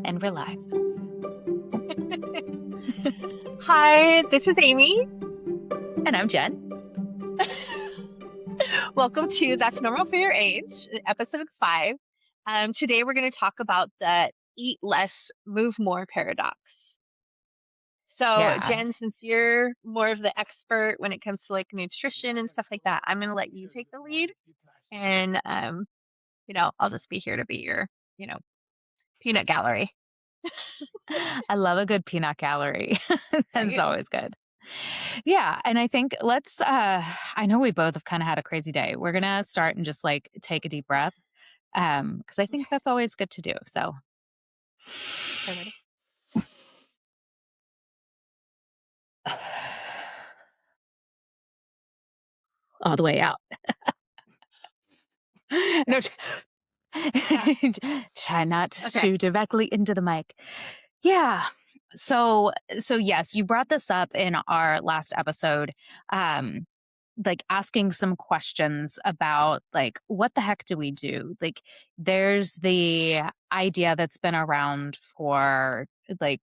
And we're live. Hi, this is Amy. And I'm Jen. Welcome to That's Normal for Your Age, episode 5. Today we're going to talk about the eat less, move more paradox. So, Yeah. Jen, since you're more of the expert when it comes to like nutrition and stuff like that, I'm going to let you take the lead. And, I'll just be here to be your, peanut gallery. I love a good peanut gallery. That's Right? always good. Yeah. And I think I know we both have kind of had a crazy day. We're going to start and just like take a deep breath. Because I think Okay. that's always good to do. So Okay, ready? all the way out. Okay. No, Yeah. try not Okay. to directly into the mic. Yeah. So yes, you brought this up in our last episode. Like asking some questions about like what the heck do we do? Like there's the idea that's been around for like,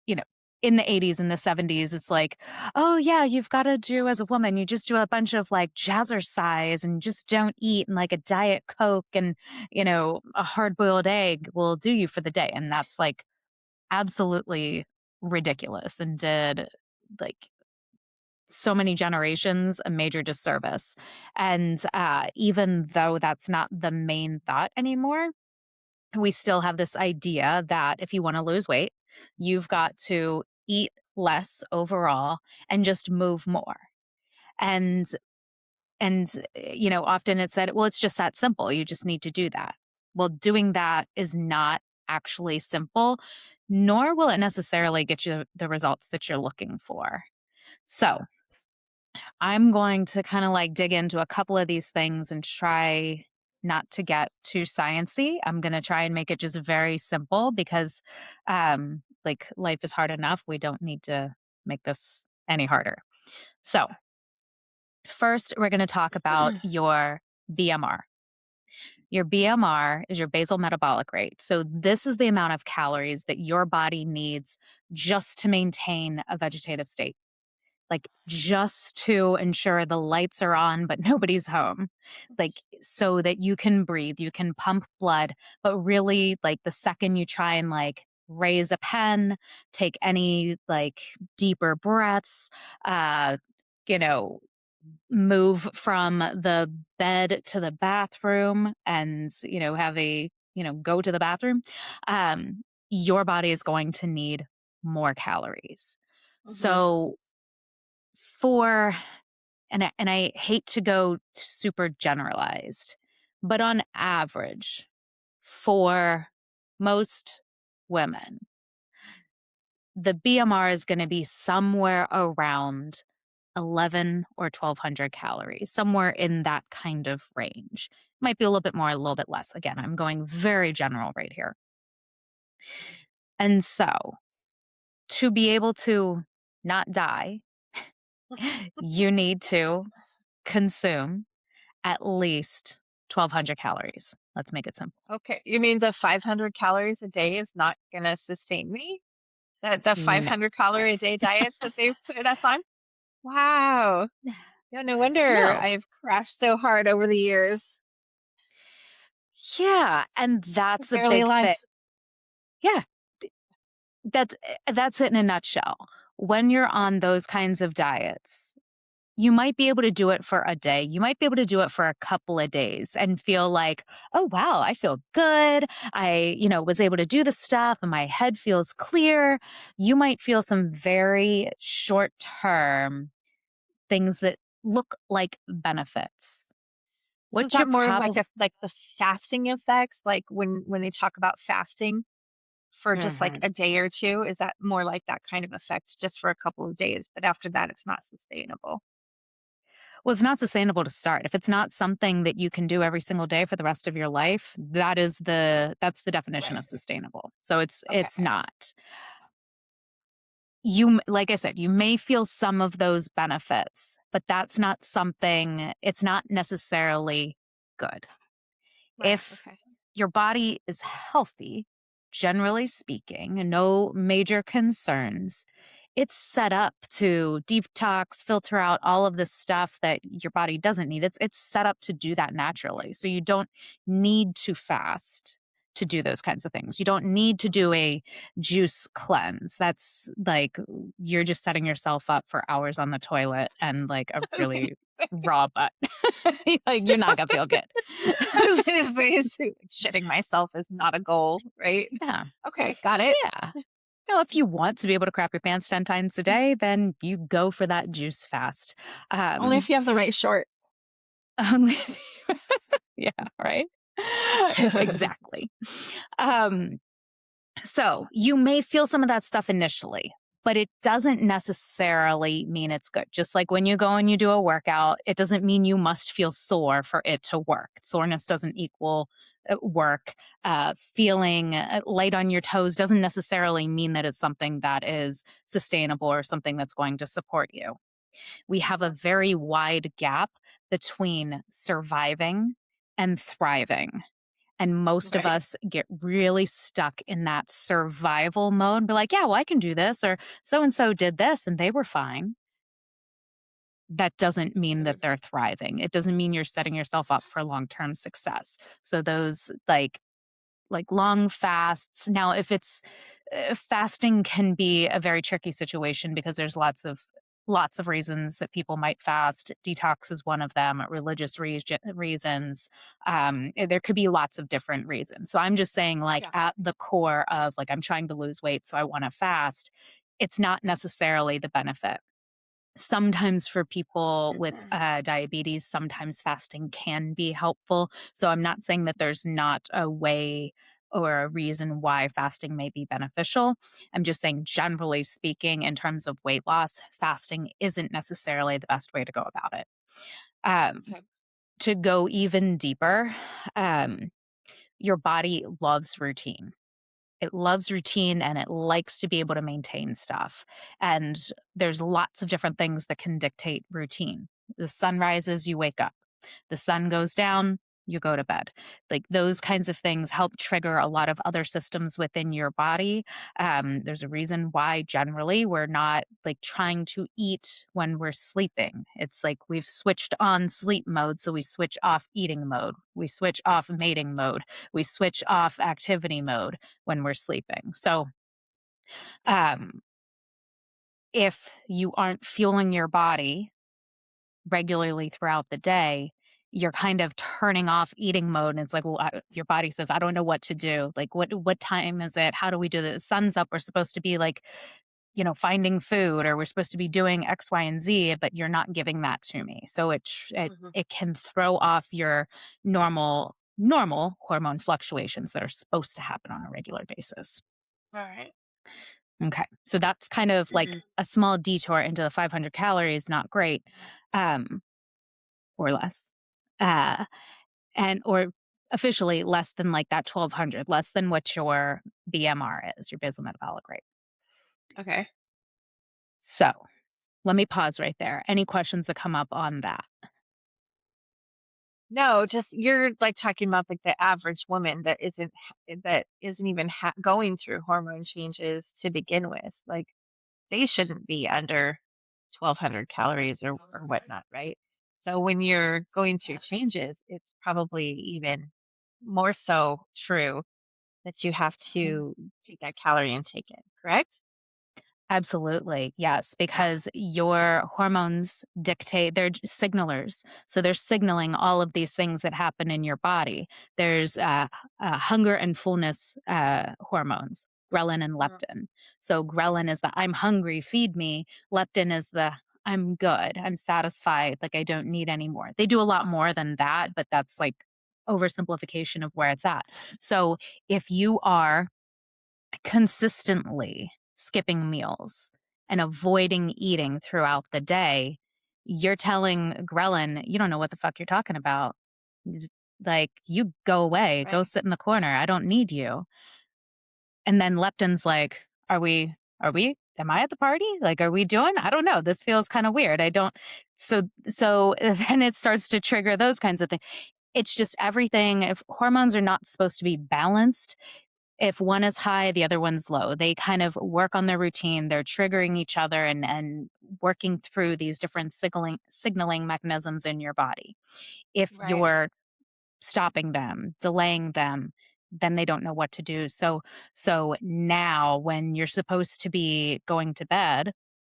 you know, in the 80s and the 70s, it's like, oh yeah, you've got to do as a woman, you just do a bunch of like jazzercise and just don't eat, and like a diet Coke and, a hard boiled egg will do you for the day. And that's like absolutely ridiculous and did like so many generations a major disservice. And even though that's not the main thought anymore, we still have this idea that if you want to lose weight, you've got to eat less overall and just move more. And often it's said, well, it's just that simple. You just need to do that. Well, doing that is not actually simple, nor will it necessarily get you the results that you're looking for. So I'm going to kind of like dig into a couple of these things and try not to get too sciencey. I'm going to try and make it just very simple because like life is hard enough. We don't need to make this any harder. So, first we're going to talk about your BMR. Your BMR is your basal metabolic rate. So this is the amount of calories that your body needs just to maintain a vegetative state, like just to ensure the lights are on, but nobody's home, like so that you can breathe, you can pump blood. But really, like the second you try and like raise a pen, take any like deeper breaths, you know, move from the bed to the bathroom and, have go to the bathroom, your body is going to need more calories. Mm-hmm. So for and I hate to go super generalized, but on average, for most women, the BMR is going to be somewhere around 11 or 1200 calories, somewhere in that kind of range. Might be a little bit more, a little bit less. Again, I'm going very general right here. And so, to be able to not die, you need to consume at least 1200 calories. Let's make it simple. Okay, you mean the 500 calories a day is not going to sustain me? The No. 500 calorie a day diets that they've put us on? Wow. Yeah, no wonder No. I've crashed so hard over the years. Yeah, and that's a Barely big alive. thing. Yeah, that's it in a nutshell. When you're on those kinds of diets, you might be able to do it for a day. You might be able to do it for a couple of days and feel like, oh, wow, I feel good. I, was able to do the stuff and my head feels clear. You might feel some very short term things that look like benefits. So is What that you're more of like probably, like the fasting effects? Like when they talk about fasting for just like Mhm. a day or two, is that more like that kind of effect just for a couple of days, but after that it's not sustainable? Well, it's not sustainable to start. If it's not something that you can do every single day for the rest of your life, that's the definition Right. of sustainable. So it's Okay. not. Like I said, you may feel some of those benefits, but that's not something, it's not necessarily good. Right. If Okay. your body is healthy, generally speaking, no major concerns. It's set up to detox, filter out all of this stuff that your body doesn't need. It's set up to do that naturally. So you don't need to fast to do those kinds of things. You don't need to do a juice cleanse. That's like you're just setting yourself up for hours on the toilet and like a I was gonna really raw butt. Like you're not gonna feel good. I was gonna say, like, shitting myself is not a goal, right? Yeah. Okay, got it. Yeah. Now, if you want to be able to crap your pants 10 times a day, then you go for that juice fast. Only Um, if you have the right shorts. only yeah, right? Exactly. Um, so you may feel some of that stuff initially, but it doesn't necessarily mean it's good. Just like when you go and you do a workout, it doesn't mean you must feel sore for it to work. Soreness doesn't equal work. Feeling light on your toes doesn't necessarily mean that it's something that is sustainable or something that's going to support you. We have a very wide gap between surviving and thriving. And most of Right. us get really stuck in that survival mode. Be like, yeah, well, I can do this, or so and so did this and they were fine. That doesn't mean that they're thriving. It doesn't mean you're setting yourself up for long term success. So, those like long fasts. Now, if it's fasting can be a very tricky situation because there's lots of reasons that people might fast. Detox is one of them. Religious reasons. There could be lots of different reasons. So I'm just saying, like Yeah. at the core of like I'm trying to lose weight, so I want to fast. It's not necessarily the benefit. Sometimes for people with diabetes, sometimes fasting can be helpful. So I'm not saying that there's not a way or a reason why fasting may be beneficial. I'm just saying, generally speaking, in terms of weight loss, fasting isn't necessarily the best way to go about it. Um, Okay. to go even deeper, um, your body loves routine. It loves routine and it likes to be able to maintain stuff. And there's lots of different things that can dictate routine. The sun rises, you wake up. The sun goes down, you go to bed. Like those kinds of things help trigger a lot of other systems within your body. There's a reason why generally we're not like trying to eat when we're sleeping. It's like we've switched on sleep mode, so we switch off eating mode. We switch off mating mode. We switch off activity mode when we're sleeping. So, um, if you aren't fueling your body regularly throughout the day, you're kind of turning off eating mode. And it's like, well, your body says, I don't know what to do. Like, what time is it? How do we do this? Sun's up. We're supposed to be like, finding food, or we're supposed to be doing X, Y, and Z, but you're not giving that to me. So Mhm. it can throw off your normal hormone fluctuations that are supposed to happen on a regular basis. All right. Okay. So that's kind of like Mhm. a small detour into the 500 calories, not great, um, or less. Uh, and or officially less than like that 1200, less than what your BMR is, your basal metabolic rate. Okay. So let me pause right there. Any questions that come up on that? No, just you're like talking about like the average woman that isn't even going through hormone changes to begin with. Like they shouldn't be under 1,200 calories or whatnot, right? So when you're going through changes, it's probably even more so true that you have to take that calorie intake in, correct? Absolutely. Yes, because your hormones dictate, they're signalers. So they're signaling all of these things that happen in your body. There's hunger and fullness hormones, ghrelin and Mhm. leptin. So ghrelin is the I'm hungry, feed me. Leptin is the I'm good, I'm satisfied, like I don't need any more. They do a lot more than that, but that's like oversimplification of where it's at. So if you are consistently skipping meals and avoiding eating throughout the day, you're telling ghrelin, you don't know what the fuck you're talking about. Like, you go away, go Right. sit in the corner. I don't need you. And then leptin's like, am I at the party? Like, are we doing? I don't know. This feels kind of weird. I don't. So then it starts to trigger those kinds of things. It's just everything. If hormones are not supposed to be balanced, If one is high, the other one's low. They kind of work on their routine. They're triggering each other and working through these different signaling mechanisms in your body. If Right. you're stopping them, delaying them, then they don't know what to do. So now when you're supposed to be going to bed,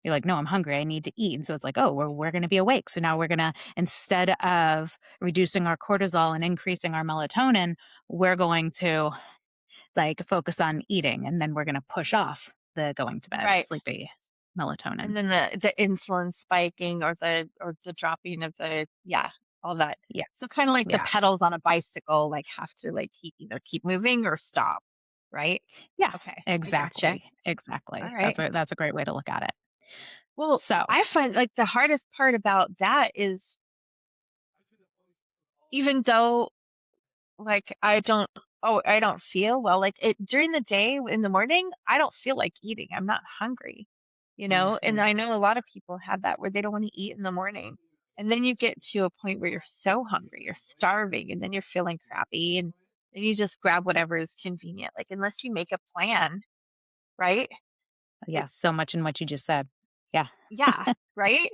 you're like, "No, I'm hungry. I need to eat." And so it's like, "Oh, we're going to be awake. So now we're going to instead of reducing our cortisol and increasing our melatonin, we're going to like focus on eating and then we're going to push off the going to bed Right. sleepy melatonin." And then the insulin spiking or the dropping of the yeah, all that. Yeah. So kind of like the Yeah. pedals on a bicycle, like have to like either keep moving or stop, right? Yeah. Okay, I gotcha. Exactly. All Exactly. right. That's a great way to look at it. Well, So, I find like the hardest part about that is even though like I don't feel well, like it during the day in the morning, I don't feel like eating. I'm not hungry, you know? And mhm. I know a lot of people have that where they don't want to eat in the morning. And then you get to a point where you're so hungry, you're starving, and then you're feeling crappy and then you just grab whatever is convenient. Like unless you make a plan, right? It Yes, so much in what you just said. Yeah. yeah, right?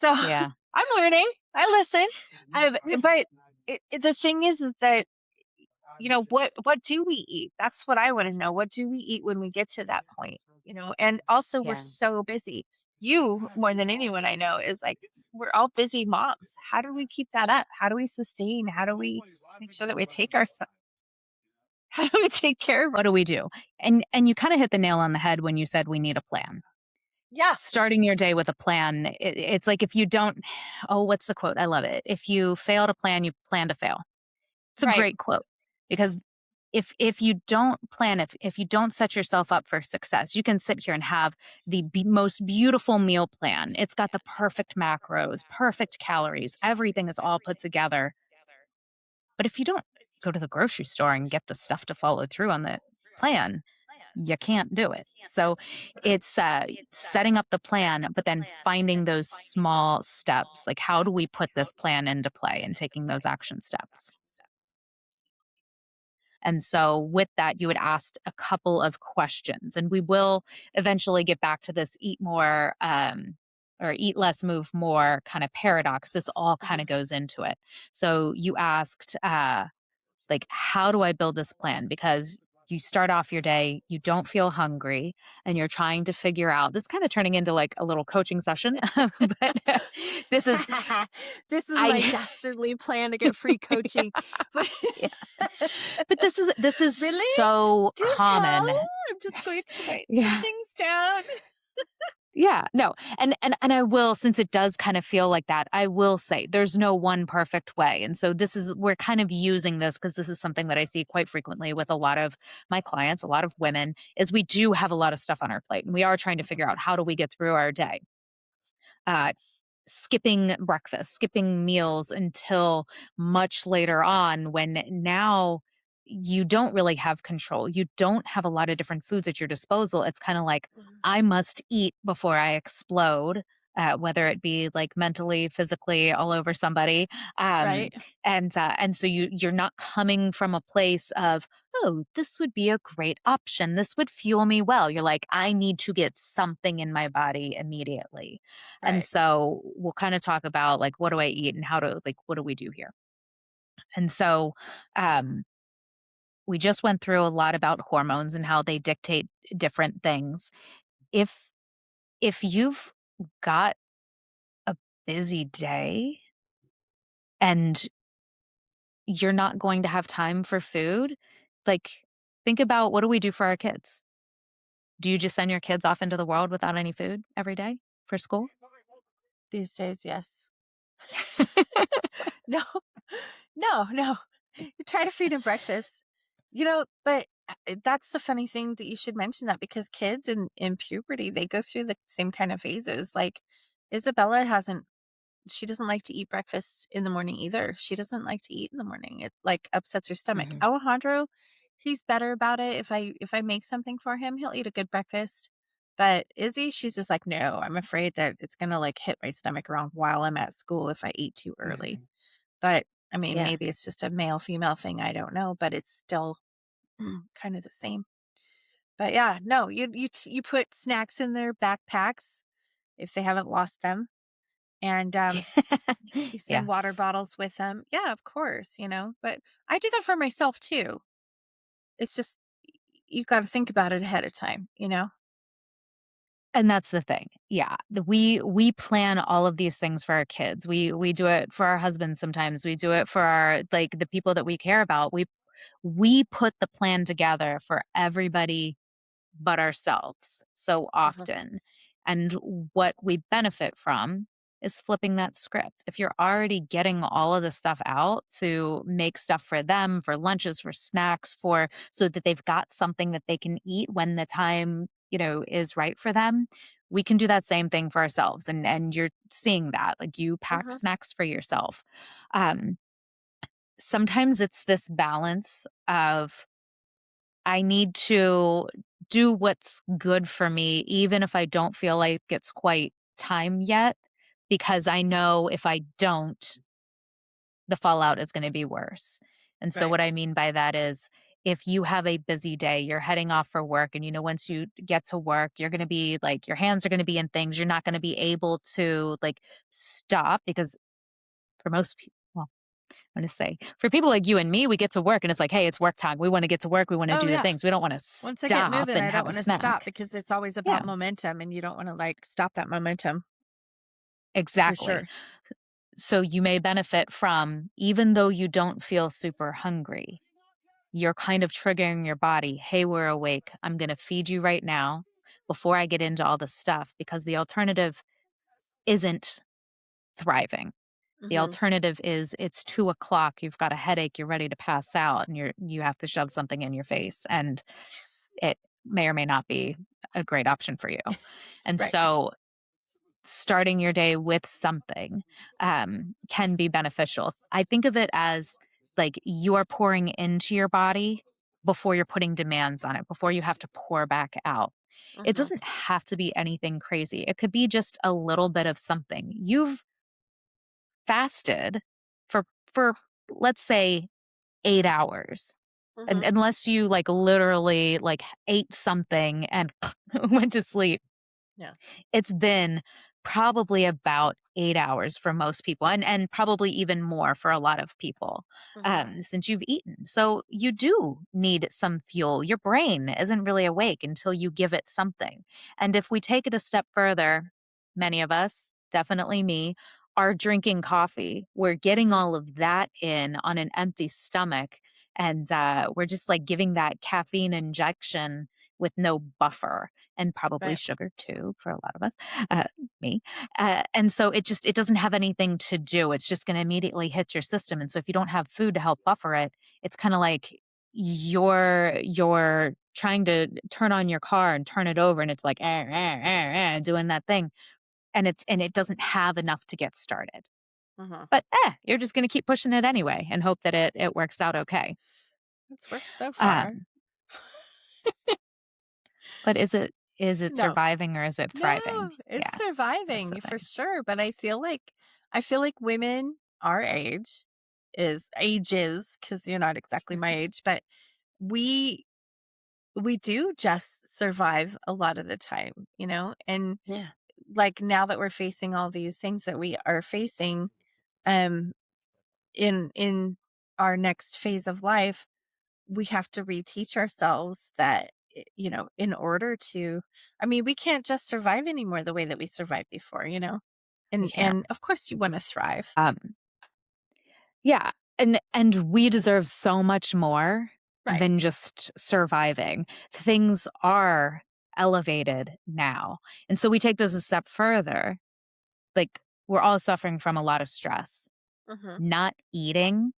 So Yeah. I'm learning. I listen. But the thing is that you know, what do we eat? That's what I wanna know. What do we eat when we get to that point? You know, and also we're Yeah. so busy. You, more than anyone I know, is like, we're all busy moms. How do we keep that up? How do we sustain? How do we make sure that we take our how do we take care of our What do we do? And you kinda hit the nail on the head when you said we need a plan. yeah, Starting your day with a plan, it's like if you don't oh, what's the quote? I love it. "If you fail to plan, you plan to fail." It's a right, great quote because if you don't plan, if you don't set yourself up for success, you can sit here and have the most beautiful meal plan. It's got the perfect macros, perfect calories, everything is all put together. But if you don't go to the grocery store and get the stuff to follow through on the plan, you can't do it. So it's setting up the plan, but then finding those small steps. Like, how do we put this plan into play and taking those action steps? And so, with that, you would ask a couple of questions, and we will eventually get back to this eat more or eat less, move more kind of paradox. This all kind mhm, of goes into it. So, you asked, like, how do I build this plan? Because you start off your day, you don't feel hungry, and you're trying to figure out this kind of turning into like a little coaching session. But this is, This is my I, dastardly plan to get free coaching. But yeah. But this is really? so Do tell. common. I'm just going to write some Yeah. things down. Yeah, no, and I will since it does kind of feel like that, I will say there's no one perfect way, and so this is we're kind of using this because this is something that I see quite frequently with a lot of my clients, a lot of women, is we do have a lot of stuff on our plate, and we are trying to figure out how do we get through our day. Uh, skipping breakfast, skipping meals until much later on when now you don't really have control. You don't have a lot of different foods at your disposal. It's kind of like, Mhm. I must eat before I explode. Whether it be like mentally, physically, all over somebody, Right? and so you're not coming from a place of oh this would be a great option. This would fuel me well. You're like I need to get something in my body immediately, and Right. so we'll kind of talk about like what do I eat and how to like what do we do here? And so um we just went through a lot about hormones and how they dictate different things. If if you've got a busy day and you're not going to have time for food, like think about what do we do for our kids? Do you just send your kids off into the world without any food every day for school? These days, yes. No, no. You try to feed him breakfast, but that's the funny thing that you should mention that because kids in puberty, they go through the same kind of phases. Like Isabella hasn't she doesn't like to eat breakfast in the morning either. She doesn't like to eat in the morning. It like upsets her stomach. Mhm. Alejandro, he's better about it. If I make something for him, he'll eat a good breakfast. But Izzy, she's just like, no, I'm afraid that it's gonna like hit my stomach wrong while I'm at school if I eat too early. Mhm. But I mean, Yeah. maybe it's just a male female thing. I don't know, but it's still kind of the same. But yeah, no, you put snacks in their backpacks if they haven't lost them, and you Yeah. send water bottles with them. Yeah, of course, but I do that for myself too. It's just you got to think about it ahead of time. And that's the thing. Yeah. We plan all of these things for our kids. We do it for our husbands sometimes. We do it for our like the people that we care about. We put the plan together for everybody but ourselves so Mhm, often. And what we benefit from is flipping that script. If you're already getting all of the stuff out to make stuff for them, for lunches, for snacks, for so that they've got something that they can eat when the time, is right for them, we can do that same thing for ourselves. And you're seeing that. Like you pack mhm, snacks for yourself. Um, Sometimes it's this balance of I need to do what's good for me, even if I don't feel like it's quite time yet, because I know if I don't, the fallout is going to be worse. And so, right. what I mean by that is if you have a busy day, you're heading off for work, and once you get to work, you're going to be like, your hands are going to be in things. You're not going to be able to like stop because for most people, well, I'm going to say for people like you and me, we get to work and it's like, hey, it's work time. We want to get to work. We want to Oh do the yeah. things. We don't want to Once I get stop moving, and I don't have a want to stop snack. because it's always about Yeah, momentum, and you don't want to like stop that momentum for exactly. sure. So you may benefit from, even though you don't feel super hungry, you're kind of triggering your body. Hey, we're awake. I'm going to feed you right now before I get into all the stuff because the alternative isn't thriving. The Hmm. alternative is it's 2 o'clock. You've got a headache. You're ready to pass out and you have to shove something in your face. And Yes. it may or may not be a great option for you. And Right. so starting your day with something can be beneficial. I think of it as like you are pouring into your body before you're putting demands on it, before you have to pour back out. It Hmm. doesn't have to be anything crazy. It could be just a little bit of something. You've fasted for let's say 8 hours. And Hmm. unless you like literally like ate something and went to sleep, Yeah. it's been probably about 8 hours for most people and probably even more for a lot of people, Hmm. since you've eaten. So you do need some fuel. Your brain isn't really awake until you give it something. And if we take it a step further, many of us, definitely me, are drinking coffee. We're getting Hmm. all of that in on an empty stomach, and, we're just, like, giving that caffeine injection with no buffer and probably Right. sugar too for a lot of us, uh, me. And so it doesn't have anything to do. It's just going to immediately hit your system. And so if you don't have food to help buffer it, it's kind of like you're trying to turn on your car and turn it over, and it's like doing that thing, and it doesn't have enough to get started. Hmm. But you're just going to keep pushing it anyway and hope that it works out okay. It's worked so far. Um, but is it No, surviving or is it thriving? no, it's Yeah, that's the surviving for thing. sure. But I feel like women our age is ages because you're not exactly my Mhm. age, but we we do just survive a lot of the time. And Yeah. like now that we're facing all these things that we are facing, um, in our next phase of life, we have to reteach ourselves that in order to I mean, we can't just survive anymore the way that we survived before. We and can't. and of course you want to thrive. Um, yeah, and we deserve so much more Right. than just surviving. Things are elevated now. And so we take this a step further. Like we're all suffering from a lot of stress. Mhm. Not eating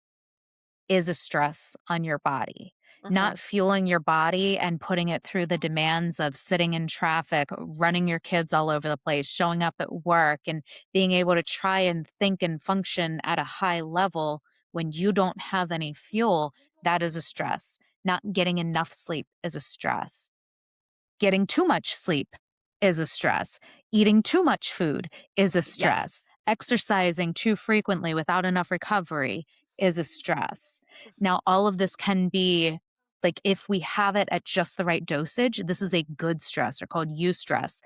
is a stress on your body. Mhm. Not fueling your body and putting it through the demands of sitting in traffic, running your kids all over the place, showing up at work, and being able to try and think and function at a high level when you don't have any fuel, that is a stress. Not getting enough sleep is a stress. Getting too much sleep is a stress. Eating too much food is a stress. Yes. Exercising too frequently without enough recovery is a stress. Now, all of this can be Like if we have it at just the right dosage, this is a good stress or called eustress.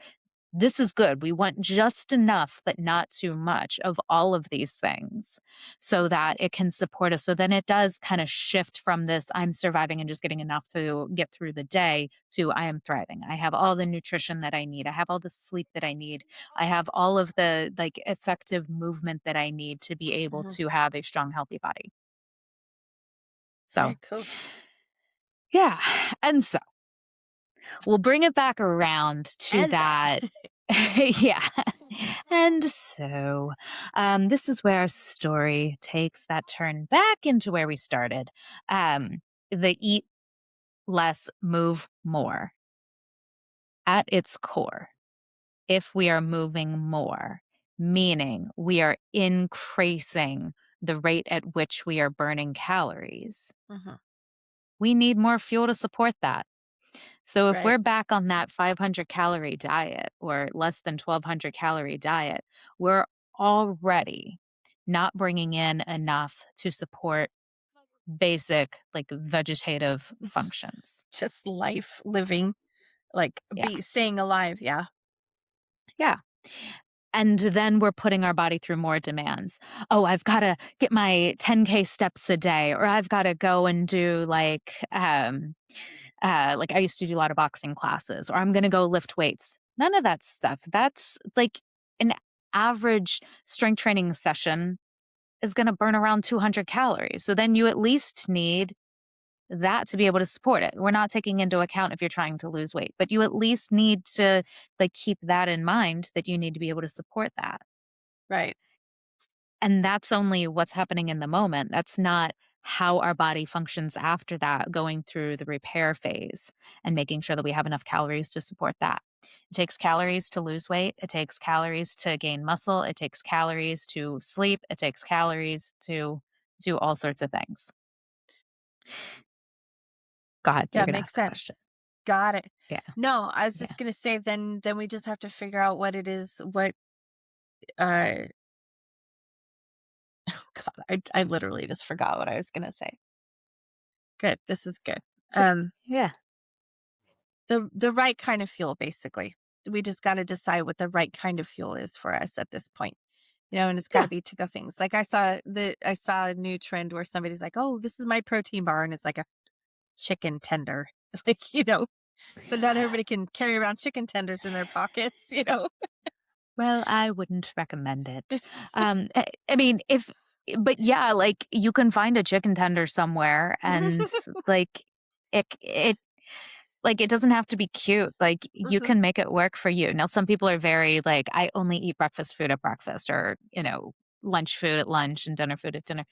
This is good. We want just enough, but not too much of all of these things so that it can support us. So then it does kind of shift from this I'm surviving and just getting enough to get through the day to I am thriving. I have all the nutrition that I need. I have all the sleep that I need. I have all of the like effective movement that I need to be able Hmm. to have a strong, healthy body. So, Very cool. yeah. And so we'll bring it back around to And that. then. Yeah. And so this is where our story takes that turn back into where we started. The eat less, move more. At its core, if we are moving more, meaning we are increasing the rate at which we are burning calories, Hmm. we need more fuel to support that. So if Right. we're back on that 500 calorie diet or less than 1200 calorie diet, we're already not bringing in enough to support basic like vegetative functions. Just life, living, like Yeah. be staying alive. Yeah. Yeah. And then we're putting our body through more demands. Oh, I've got to get my 10K steps a day, or I've got to go and do like I used to do a lot of boxing classes, or I'm going to go lift weights. None of that stuff. That's like an average strength training session is going to burn around 200 calories. So then you at least need that to be able to support it. We're not taking into account if you're trying to lose weight, but you at least need to like keep that in mind that you need to be able to support that. Right. And that's only what's happening in the moment. That's not how our body functions after that, going through the repair phase and making sure that we have enough calories to support that. It takes calories to lose weight. It takes calories to gain muscle. It takes calories to sleep. It takes calories to do all sorts of things. Go ahead. You're Yeah. going to Makes ask a question. sense. Got it. Yeah. No, I was Yeah. just gonna say then we just have to figure out what it is, what uh God, I literally just forgot what I was gonna say. Good. This is good. So, Um yeah. the right kind of fuel, basically. We just gotta decide what the right kind of fuel is for us at this point. And it's gotta Yeah. be to go things. Like I saw a new trend where somebody's like, "Oh, this is my protein bar," and it's like a chicken tender. Like, but not everybody can carry around chicken tenders in their pockets. Well, I wouldn't recommend it. I mean, but yeah, like you can find a chicken tender somewhere and like it like it doesn't have to be cute. Like you Mhm. can make it work for you. Now, some people are very like, I only eat breakfast food at breakfast or, lunch food at lunch and dinner food at dinner.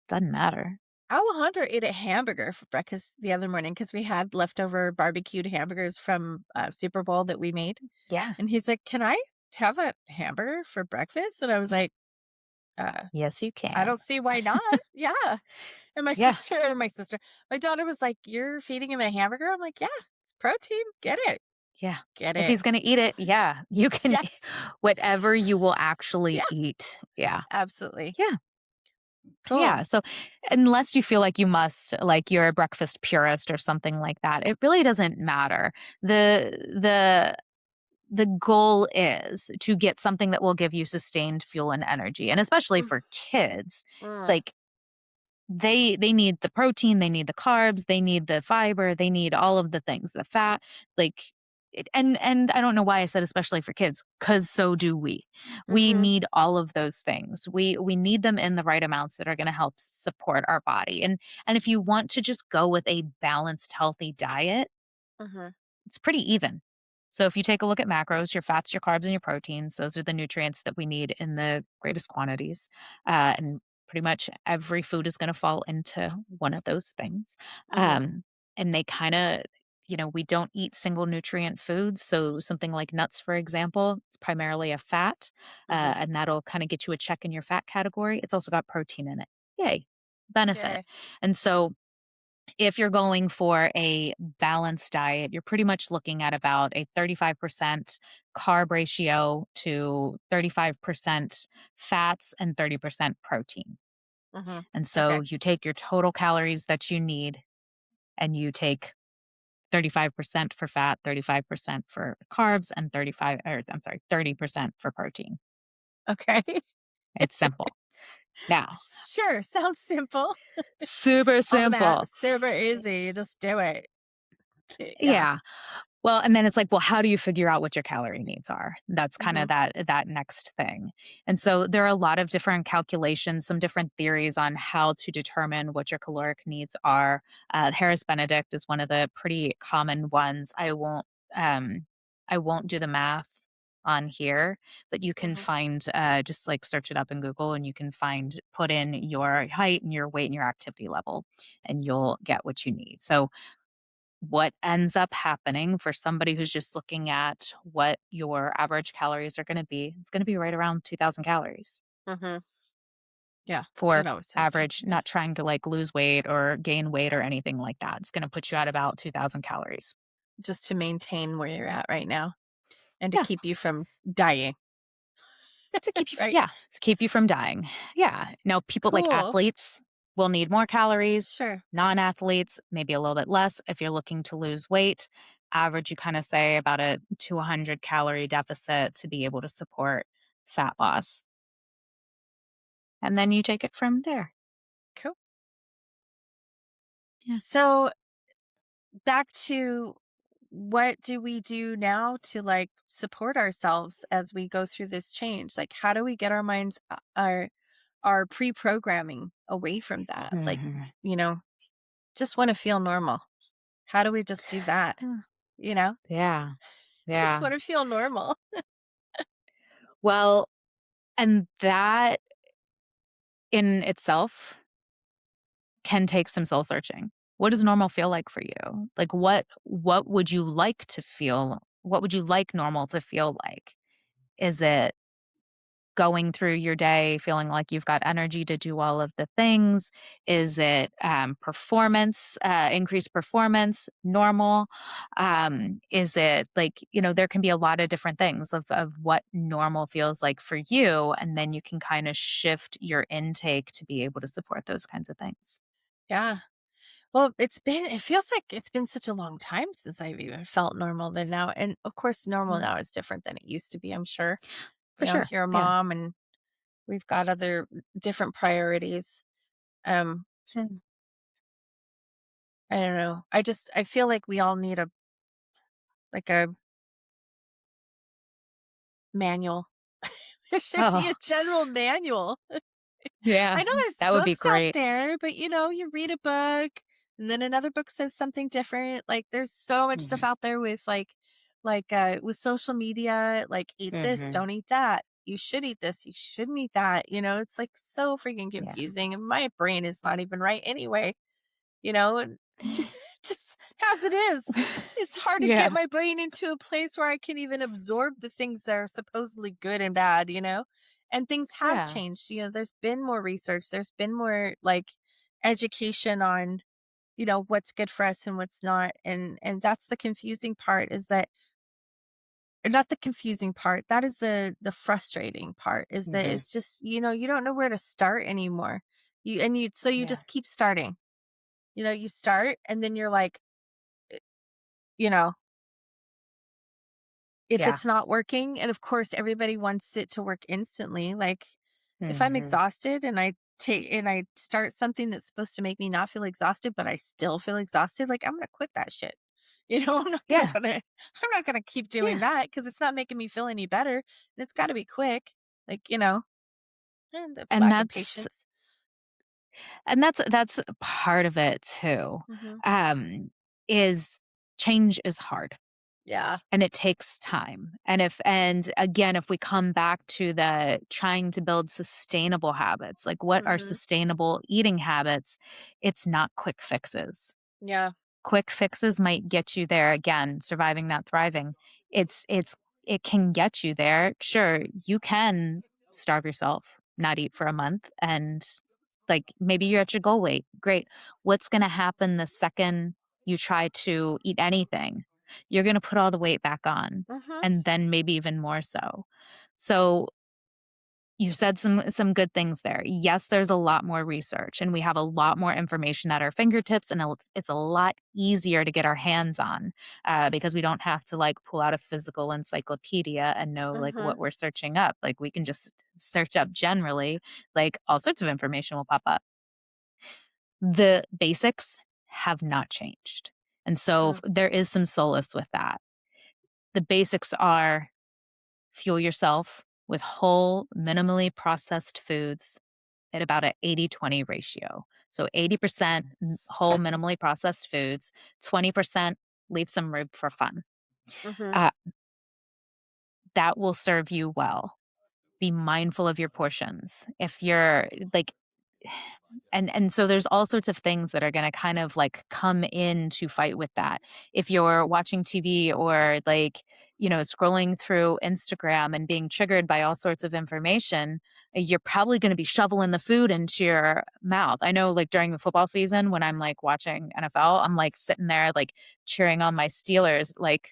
Doesn't matter. Alejandro ate a hamburger for breakfast the other morning because we had leftover barbecued hamburgers from Super Bowl that we made. Yeah. And he's like, "Can I have a hamburger for breakfast?" And I was like, Yes, you I can. don't see why not. Yeah. And my Yeah. sister and my daughter was like, "You're feeding him a hamburger?" I'm like, "Yeah, it's protein. Get it. Yeah. Get If it." he's going to eat it, yeah, you can, Yes. whatever you will actually Yeah, eat. Yeah. absolutely. Yeah. Cool. Yeah, so unless you feel like you must, like you're a breakfast purist or something like that, it really doesn't matter. The goal is to get something that will give you sustained fuel and energy, and especially Mm, for kids, mm, like they need the protein, they need the carbs, they need the fiber, they need all of the things, the fat, like and I don't know why I said especially for kids, cuz so do we. We mhm, need all of those things. We need them in the right amounts that are going to help support our body. And if you want to just go with a balanced healthy diet, mhm, it's pretty even. So if you take a look at macros, your fats, your carbs, and your proteins, those are the nutrients that we need in the greatest quantities. And pretty much every food is going to fall into one of those things. mhm, And they kind of, we don't eat single nutrient foods. So something like nuts, for example, it's primarily a fat, mhm. and that'll kind of get you a check in your fat category. It's also got protein in it. Yay, benefit. Yay. And so if you're going for a balanced diet, you're pretty much looking at about a 35% carb ratio to 35% fats and 30% protein. Mhm. And so Okay. you take your total calories that you need and you take 35% for fat, 35% for carbs, and 30% for protein. Okay. It's simple. Now, Sure. Sounds simple. super All the math, simple. super easy. You just do it. Yeah. Yeah. Well, and then it's like, well, how do you figure out what your calorie needs are? That's kind Hmm. of that next thing. And so there are a lot of different calculations, some different theories on how to determine what your caloric needs are. Harris Benedict is one of the pretty common ones. Um, I won't do the math on here, but you can Hmm. find just like search it up in Google, and you can find put in your height and your weight and your activity level, and you'll get what you need. So what ends up happening for somebody who's just looking at what your average calories are going to be, it's going to be right around 2,000 calories Hmm. Yeah. for It always has been. average, Yeah. not trying to like lose weight or gain weight or anything like that. It's going to put you at about 2,000 calories. Just to maintain where you're at right now and to Yeah. keep you from dying. To keep you, Right. yeah, to keep you from dying. Yeah. Now, people like Cool. athletes will need more calories, Sure. non athletes, maybe a little bit less. If you're looking to lose weight, average, you kind of say about a 200 calorie deficit to be able to support fat loss. And then you take it from there. Cool. Yeah. So back to what do we do now to like support ourselves as we go through this change? Like how do we get our minds our pre-programming away from that? Like, Mhm. you know, just want to feel normal. How do we just do that? Yeah. You know? Yeah. Just Yeah. want to feel normal. Well, and that in itself can take some soul searching. What does normal feel like for you? Like what would you like to feel? What would you like normal to feel like? Is it going through your day feeling like you've got energy to do all of the things? Is it performance, increased performance, normal? Is it like, there can be a lot of different things of what normal feels like for you. And then you can kind of shift your intake to be able to support those kinds of things. Yeah. Well, it feels like it's been such a long time since I've even felt normal than now. And of course, normal Mm, now is different than it used to be, I'm sure. for sure. You're a Yeah. mom and we've got other different priorities. Um, Mm. I don't know. I feel like we all need a manual. There should be a Oh, general manual. yeah. I know there's That would be books out great. there, but you read a book and then another book says something different. Like there's so much stuff Hmm. out there with with social media, like eat this, Hmm. don't eat that. You should eat this, you shouldn't eat that. It's like so freaking Yeah. confusing and my brain is not even right anyway. And just as it is, it's hard to Yeah. get my brain into a place where I can even absorb the things that are supposedly good and bad. And things have Yeah. changed. There's been more research, there's been more like education on, what's good for us and what's not. And that's the confusing part is that or not the confusing part. That is the frustrating part is that Hmm. it's just, you don't know where to start anymore. So you Yeah. just keep starting. You start and then you're like, you know, if Yeah. it's not working, and of course everybody wants it to work instantly. Like if I'm Hmm. exhausted and I start something that's supposed to make me not feel exhausted, but I still feel exhausted, like I'm gonna quit that shit. I'm not gonna Yeah. I'm not gonna keep doing Yeah. that because it's not making me feel any better. And it's gotta be quick. Like, and the And lack of that's patience. and that's part of it too. Hmm. Um, is change is hard Yeah. and it takes time. And again, if we come back to the trying to build sustainable habits, like what are Hmm. sustainable eating habits? It's not quick fixes. Yeah. Quick fixes might get you there again, surviving, not thriving. It can get you there. Sure, you can starve yourself, not eat for a month, and like maybe you're at your goal weight. Great. What's going to happen the second you try to eat anything? You're going to put all the weight back on, Hmm. and then maybe even more so. So You said some good things there. Yes, there's a lot more research, and we have a lot more information at our fingertips, and it's a lot easier to get our hands on, because we don't have to, like, pull out a physical encyclopedia and know, like, Mhm. what we're searching up. Like, we can just search up generally, like, all sorts of information will pop up. The basics have not changed, and so Mm. there is some solace with that. The basics are fuel yourself with whole, minimally processed foods at about a 80-20 ratio. So 80% whole, minimally processed foods, 20% leave some room for fun. Mhm. Uh, that will serve you well. Be mindful of your portions. If you're like, and so there's all sorts of things that are going to kind of like come in to fight with that. If you're watching TV or like, scrolling through Instagram and being triggered by all sorts of information, you're probably going to be shoveling the food into your mouth. I know, like, during the football season when I'm like watching NFL, I'm like sitting there like cheering on my Steelers, like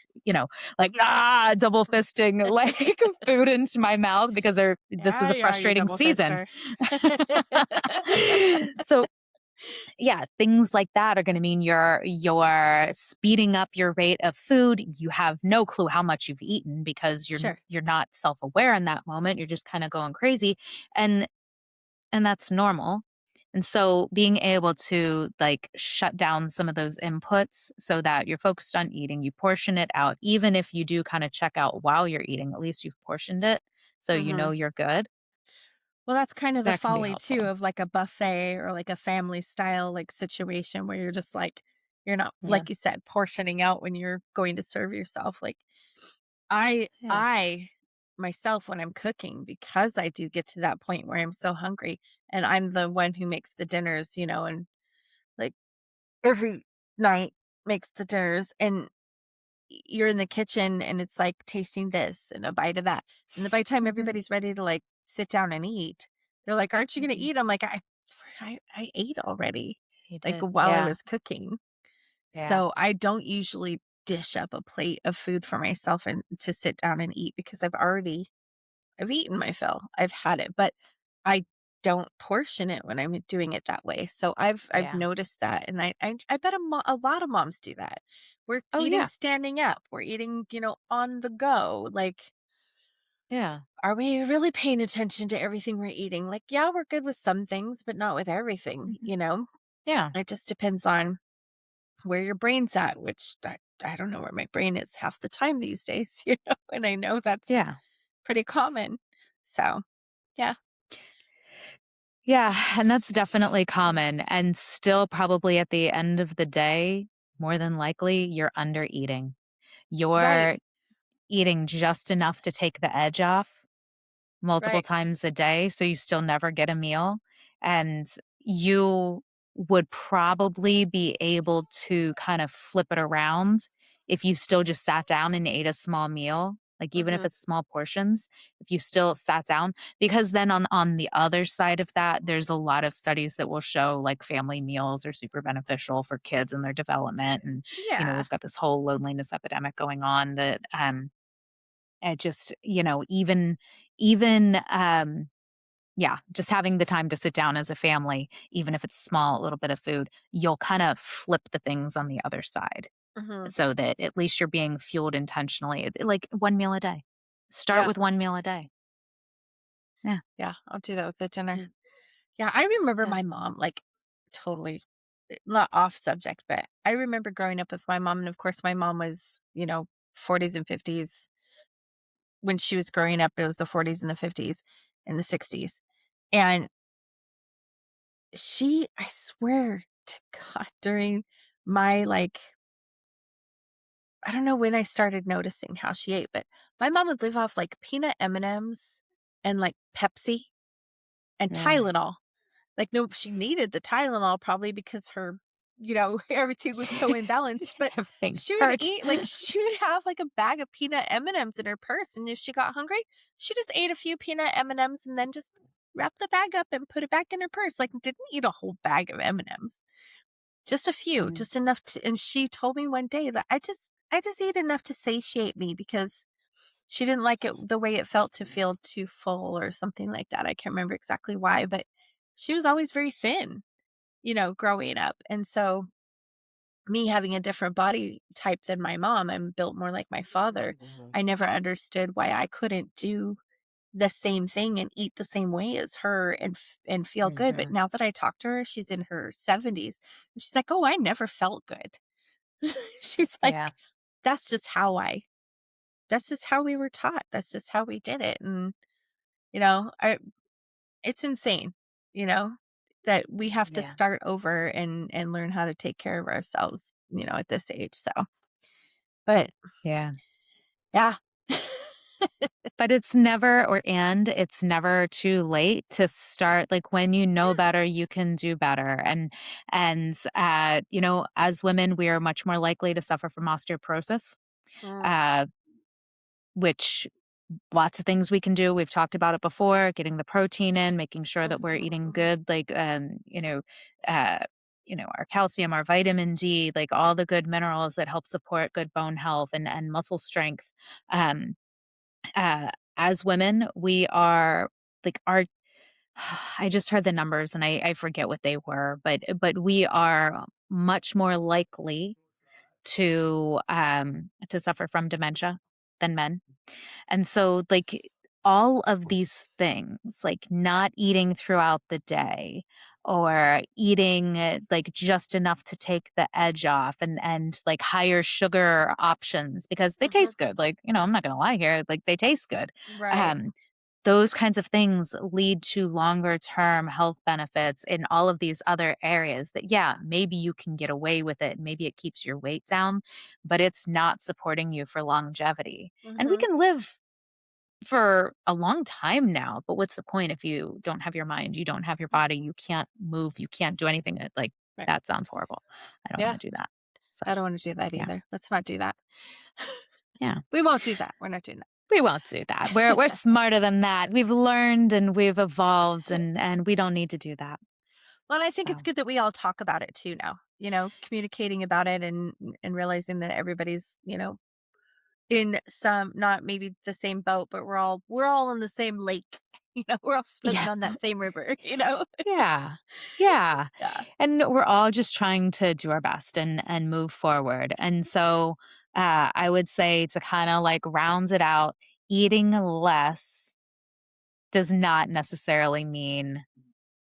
double fisting like food into my mouth because this was Yeah, a yeah, you frustrating double season. fister. So, yeah, things like that are gonna mean you're speeding up your rate of food. You have no clue how much you've eaten because Sure. you're not self-aware in that moment. You're just kinda going crazy, and that's normal. And so being able to, like, shut down some of those inputs so that you're focused on eating, you portion it out, even if you do kinda check out while you're eating, at least you've portioned it so you know Mhm. you're good. Well, that's kind of the That can be folly too helpful. of like a buffet or like a family style like situation where you're just like you're not Yeah. like you said portioning out when you're going to serve yourself. Like Yeah. I myself when I'm cooking because I do get to that point where I'm so hungry and I'm the one who makes the dinners, and like every night makes the dinners and you're in the kitchen and it's like tasting this and a bite of that. And then by the time Mhm. everybody's ready to like sit down and eat, they're like, "Aren't you gonna Mhm. eat?" I'm like, I ate already, You like did. while I Yeah. was cooking. Yeah. So I don't usually dish up a plate of food for myself and to sit down and eat because I've eaten my fill. I've had it, but I don't portion it when I'm doing it that way. So I've Yeah. noticed that, and I bet a lot of moms do that. We're Oh, eating yeah. standing up. We're eating, on the go. Like, Yeah. are we really paying attention to everything we're eating? Like, yeah, we're good with some things, but not with everything. Mhm. Yeah. It just depends on where your brain's at, which I don't know where my brain is half the time these days, and I know that's Yeah. pretty common. So, yeah. Yeah, and that's definitely common, and still probably at the end of the day, more than likely, you're under eating. Right. You're eating just enough to take the edge off multiple Right. times a day, so you still never get a meal, and you would probably be able to kind of flip it around if you still just sat down and ate a small meal, like, even if Mhm. it's small portions, if you still sat down, because then on the other side of that, there's a lot of studies that will show, like, family meals are super beneficial for kids and their development, and, Yeah. we've got this whole loneliness epidemic going on that, it just, even, yeah, just having the time to sit down as a family, even if it's small, a little bit of food, you'll kinda flip the things on the other side Mhm. so that at least you're being fueled intentionally, like 1 meal a day. Start Yeah. with 1 meal a day. Yeah, Yeah. I'll do that with the dinner. yeah, Yeah. I remember yeah, my mom, like, totally not off subject, but I remember growing up with my mom. And of course, my mom was, 40s and 50s. When she was growing up, it was the 40s and the 50s and the 60s. And I swear to God, during my like, I don't know when I started noticing how she ate, but my mom would live off like peanut M&Ms and like Pepsi and really. Tylenol. Like, no, she needed the Tylenol probably because her, everything was so imbalanced, but Everything she would hurts. eat like she would have like a bag of peanut M&Ms in her purse, and if she got hungry, she just ate a few peanut M&Ms and then just wrapped the bag up and put it back in her purse. Like, didn't eat a whole bag of M&Ms. Just a few, Mm, just enough to, and she told me one day that I just eat enough to satiate me because She didn't like it the way it felt to feel too full or something like that. I can't remember exactly why, but she was always very thin, growing up. And so me having a different body type than my mom, I'm built more like my father. I never understood why I couldn't do the same thing and eat the same way as her and feel good. But now that I talk to her, she's in her 70s. And she's like, "Oh, I never felt good." She's like, Yeah. "That's just that's just how we were taught. That's just how we did it." And I it's insane, you know, that we have to Yeah. start over and learn how to take care of ourselves, at this age. So, but Yeah. yeah. But it's never too late to start. Like, when you know better, you can do better. And as women, we are much more likely to suffer from osteoporosis, Mm, uh, which lots of things we can do. We've talked about it before, getting the protein in, making sure that we're mhm, eating mhm, good, like, uh, our calcium, our vitamin D, like all the good minerals that help support good bone health and muscle strength. Um, as women, we are like our I just heard the numbers and I forget what they were, but we are much more likely to suffer from dementia than men. And so, like, all of these things, like not eating throughout the day or eating like just enough to take the edge off and like higher sugar options because they mhm. taste good. Like, I'm not going to lie here, like they taste good. Right. Um, those kinds of things lead to longer term health benefits in all of these other areas that, yeah, maybe you can get away with it. Maybe it keeps your weight down, but it's not supporting you for longevity. And we Mhm. can live for a long time now, but what's the point if you don't have your mind, you don't have your body, you can't move, you can't do anything like Right. that sounds horrible. I don't Yeah. want to do that. So, I don't want to do that yeah. either. Let's not do that. Yeah. We won't do that. We're not doing We won't do that. We're smarter than that. We've learned and we've evolved that. and we don't need to do that. Well, and I think it's So, good that we all talk about it too now, communicating about it and realizing that everybody's, in some not maybe the same boat, but we're all in the same lake. We're all floating yeah. on that same river. Yeah. Yeah. Yeah. And we're all just trying to do our best and move forward. And so I would say to kind of like rounds it out, eating less does not necessarily mean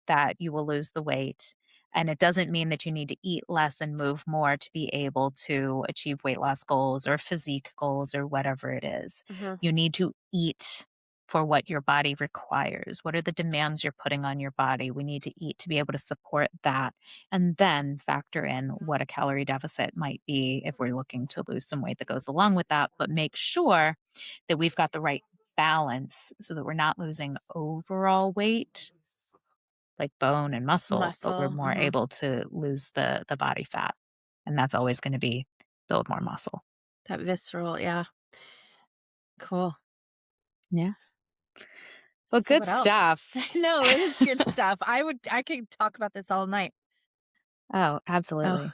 that you will lose the weight. And it doesn't mean that you need to eat less and move more to be able to achieve weight loss goals or physique goals or whatever it is. Mhm. You need to eat for what your body requires. What are the demands you're putting on your body? We need to eat to be able to support that. And then factor in what a calorie deficit might be if we're looking to lose some weight that goes along with that. But make sure that we've got the right balance so that we're not losing overall weight like bone and muscle, but we're Muscle. more Mhm. able to lose the body fat, and that's always gonna be build more muscle. That visceral, yeah. Cool. Yeah. Well, So good what else? stuff. No, it is good stuff. I could talk about this all night. Oh, Oh, absolutely.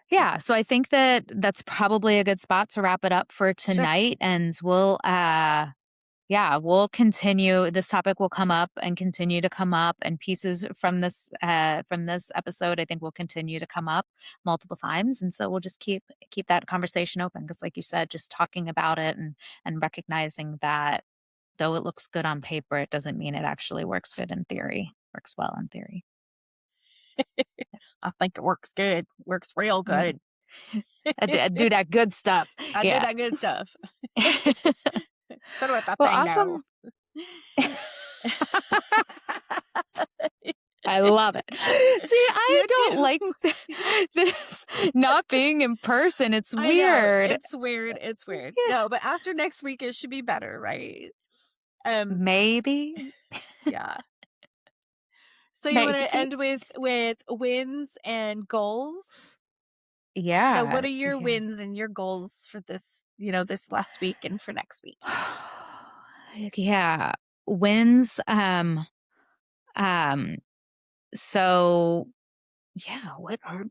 Yeah, so I think that that's probably a good spot to wrap it up for sure. tonight, and we'll continue. This topic will come up and continue to come up, and pieces from this episode, I think, will continue to come up multiple times. And so we'll just keep that conversation open because, like you said, just talking about it and recognizing that though it looks good on paper, it doesn't mean it actually works good in theory. Works well in theory. I think it works good. Works real Yeah, good. I do that good stuff. I do Yeah. that good stuff. Should have let that Well, thing know. awesome. I love it. See, I You don't do. like See? this not being in person. It's I know. weird. It's weird. It's weird. Yeah. No, but after next week it should be better, right? Um Maybe. yeah. So you want to Maybe. end with wins and goals? So what Yeah. are your Yeah. wins and your goals for this last week and for next week? Yeah. Wins. Um, so yeah, what are my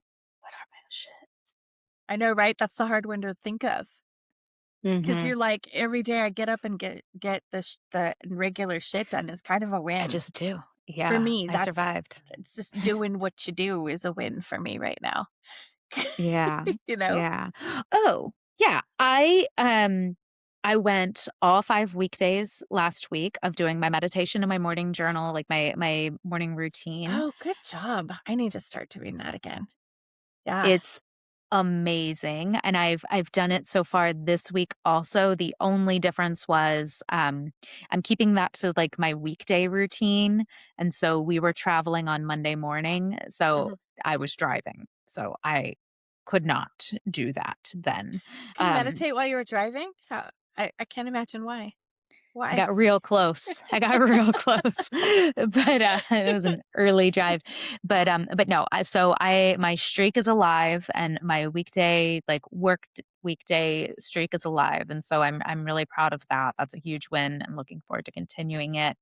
shit? I know, right? That's the hard one to think of. Because Mhm. you're like, every day I get up and get the regular shit done is kind of a I win. just do. For Yeah, me, I survived. it's just doing what you do is a win for me right now. Yeah. You know? Yeah. Oh, yeah. I went all 5 weekdays last week of doing my meditation and my morning journal, like my morning routine. Oh, good job. I need to start doing that again. Yeah. It's amazing, and I've done it so far this week also. The only difference was, I'm keeping that to, like, my weekday routine, and so we were traveling on Monday morning, so Mhm. I was driving, so I could not do that then. Could Um meditate while you were driving? How I can't imagine why. I Why? got real close. I got real close, but it was an early drive. But no. My streak is alive, and my weekday weekday streak is alive, and so I'm really proud of that. That's a huge win. I'm looking forward to continuing it,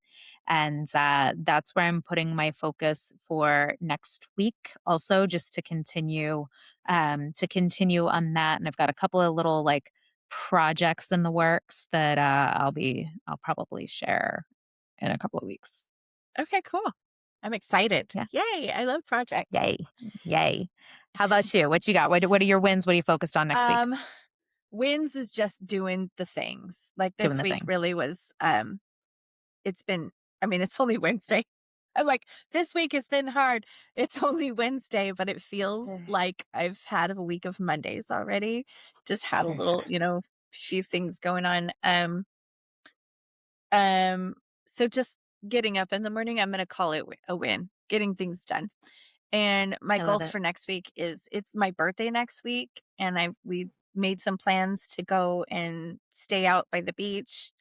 and that's where I'm putting my focus for next week. Also, just to continue on that, and I've got a couple of little like projects in the works that I'll probably share in a couple of weeks. Okay, cool. I'm excited. Yeah. Yay, I love projects. Yay. Yay. How about you? What you got? What are your wins? What are you focused on next week? Um, Wins is just doing the things. Like Doing this the week thing. really was it's been I mean, it's only Wednesday. I'm like, this week has been hard. It's only Wednesday, but it feels like I've had a week of Mondays already. Just had a little, few things going on. So just getting up in the morning, I'm gonna call it a win, getting things done. And my I love goals it. for next week is it's my birthday next week, and we made some plans to go and stay out by the beach.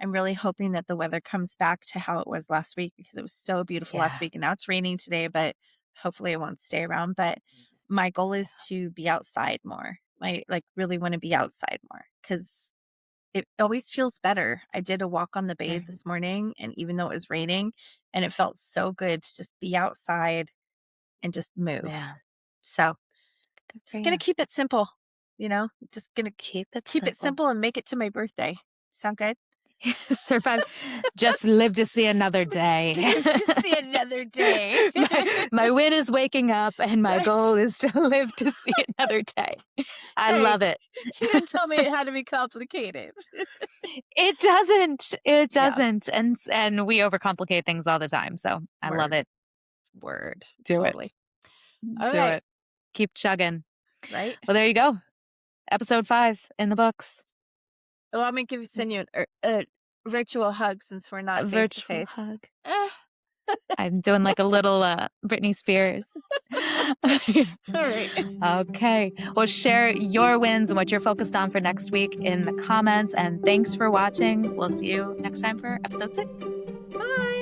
I'm really hoping that the weather comes back to how it was last week because it was so beautiful last Yeah. week, and now it's raining today, but hopefully it won't stay around. But my goal is to be outside more. I like really want to be outside more because it always feels better. I did a walk on the bay Mhm. this morning, and even though it was raining, and it felt so good to just be outside and just move. Yeah. So, Good for just gonna you. keep it simple, just gonna Keep it keep it simple. simple and make it to my birthday. Sound good? Survive. Just live to see another day. Live to see another day. my win is waking up, and my Right. goal is to live to see another day. I Hey, love it. you didn't tell me it had to be complicated. It doesn't. It Yeah, doesn't. And we overcomplicate things all the time. So I love word, it. word, Do it. totally. Do Okay, it. Keep chugging. right? Well, there you go. Episode 5 in the books. Well, I'm gonna send you a virtual hug since we're A not face to virtual face. hug. I'm doing like a little Britney Spears. All right. Okay. Well, share your wins and what you're focused on for next week in the comments. And thanks for watching. We'll see you next time for episode 6. Bye.